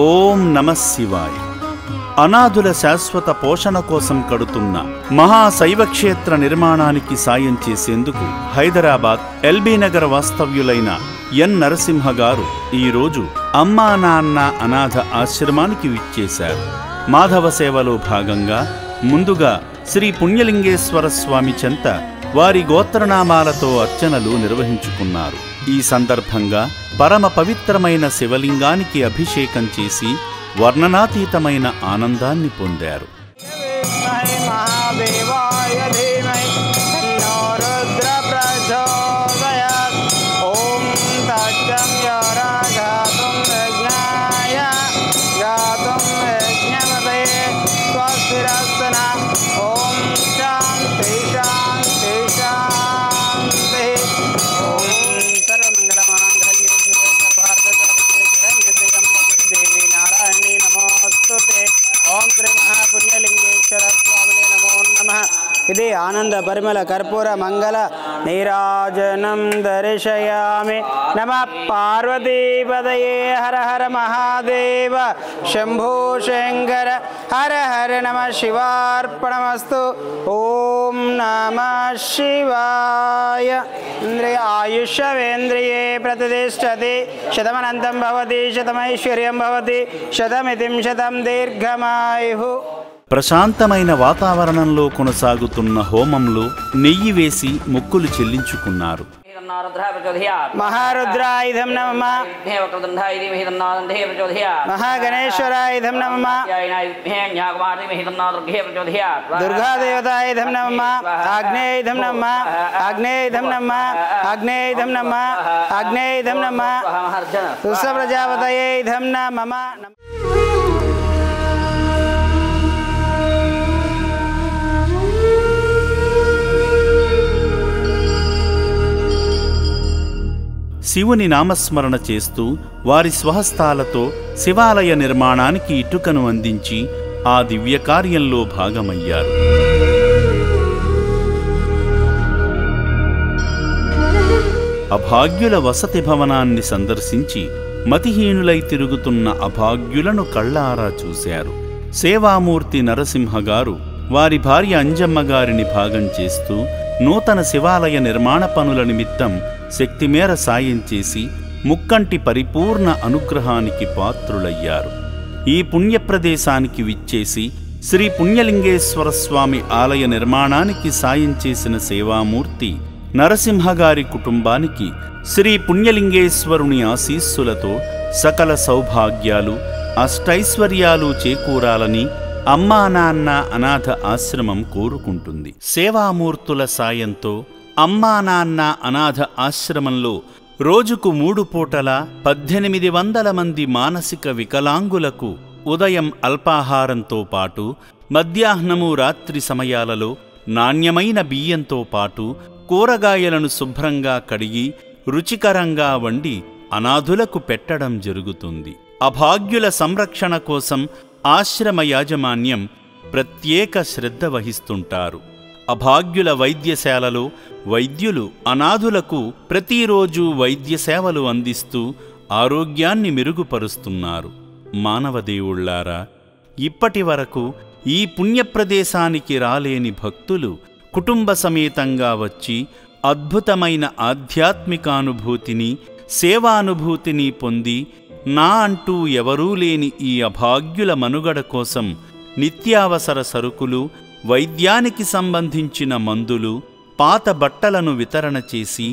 ఓం నమః శివాయ. అనాథుల శాశ్వత పోషణ కోసం కడుతున్న మహాశైవ క్షేత్ర నిర్మాణానికి సాయం చేసేందుకు హైదరాబాద్ ఎల్బీ నగర్ వాస్తవ్యులైన ఎన్ నరసింహ గారు ఈరోజు అమ్మా నాన్న అనాథ ఆశ్రమానికి విచ్చేశారు. మాధవ సేవలో భాగంగా ముందుగా శ్రీ పుణ్యలింగేశ్వర స్వామి చెంత వారి గోత్రనామాలతో అర్చనలు నిర్వహించుకున్నారు. ఈ సందర్భంగా పరమ పవిత్రమైన శివలింగానికి అభిషేకం చేసి వర్ణనాతీతమైన ఆనందాన్ని పొందారు. ఇది ఆనంద పరిమళ కర్పూర మంగళ నీరాజనం దర్శయామి. నమః పార్వతీపదయే హర హర మహాదేవ శంభో శంకర హర హర నమః శివార్పణమస్తు. ఓం నమః శివాయ. ఇంద్రియ ఆయుష్యేంద్రియే ప్రతిష్టతి శతమనంతం భవతి శతమైశ్వర్యం భవతి శతమితిం శతం దీర్ఘమాయు. ప్రశాంతమైన వాతావరణంలో కొనసాగుతున్న హోమంలో నెయ్యి వేసి మొక్కులు చెల్లించుకున్నారు. మహారుద్రాయుధం నమః, మహాగణేశ్వరాయుధం నమః, దుర్గాదేవతాయుధం నమః, ఆగ్నేయుధం నమః, ఆగ్నేయుధం నమః, ఆగ్నేయుధం నమః, ఆగ్నేయుధం నమః, దుస్సప్రజాపతయేయుధం నమః. శివుని నామస్మరణ చేస్తూ వారి స్వహస్తాలతో శివాలయ నిర్మాణానికి ఇటుకను అందించి ఆ దివ్య కార్యంలో భాగమయ్యారు. అభాగ్యుల వసతి భవనాన్ని సందర్శించి మతిహీనులై తిరుగుతున్న అభాగ్యులను కళ్ళారా చూశారు. సేవామూర్తి నరసింహ గారు వారి భార్య అంజమ్మ గారిని భాగం చేస్తూ నూతన శివాలయ నిర్మాణ పనుల నిమిత్తం శక్తిమేర సాయం చేసి ముక్కంటి పరిపూర్ణ అనుగ్రహానికి పాత్రులయ్యారు. ఈ పుణ్యప్రదేశానికి విచ్చేసి శ్రీ పుణ్యలింగేశ్వర స్వామి ఆలయ నిర్మాణానికి సాయం చేసిన సేవామూర్తి నరసింహగారి కుటుంబానికి శ్రీ పుణ్యలింగేశ్వరుని ఆశీస్సులతో సకల సౌభాగ్యాలు అష్టైశ్వర్యాలు చేకూరాలని అమ్మా నాన్న అనాథ ఆశ్రమం కోరుకుంటుంది. సేవామూర్తుల సాయంతో అమ్మా నాన్న అనాథ ఆశ్రమంలో రోజుకు 3 పూటల 1800 మంది మానసిక వికలాంగులకు ఉదయం అల్పాహారంతో పాటు మధ్యాహ్నము రాత్రి సమయాలలో నాణ్యమైన బియ్యంతో పాటు కూరగాయలను శుభ్రంగా కడిగి రుచికరంగా వండి అనాథులకు పెట్టడం జరుగుతుంది. అభాగ్యుల సంరక్షణ కోసం ఆశ్రమ యాజమాన్యం ప్రత్యేక శ్రద్ధ వహిస్తుంటారు. అభాగ్యుల వైద్యశాలలో వైద్యులు అనాథులకు ప్రతిరోజు వైద్య సేవలు అందిస్తూ ఆరోగ్యాన్ని మెరుగుపరుస్తున్నారు. మానవదేవుళ్లారా, ఇప్పటి వరకు ఈ పుణ్యప్రదేశానికి రాలేని భక్తులు కుటుంబ సమేతంగా వచ్చి అద్భుతమైన ఆధ్యాత్మికానుభూతిని సేవానుభూతిని పొంది నా అంటూ ఎవరూ లేని ఈ అభాగ్యుల మనుగడ కోసం నిత్యావసర సరుకులు, వైద్యానికి సంబంధించిన మందులు, పాత బట్టలను వితరణ చేసి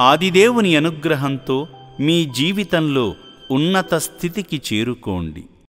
ఆదిదేవుని అనుగ్రహంతో మీ జీవితంలో ఉన్నత స్థితికి చేరుకోండి.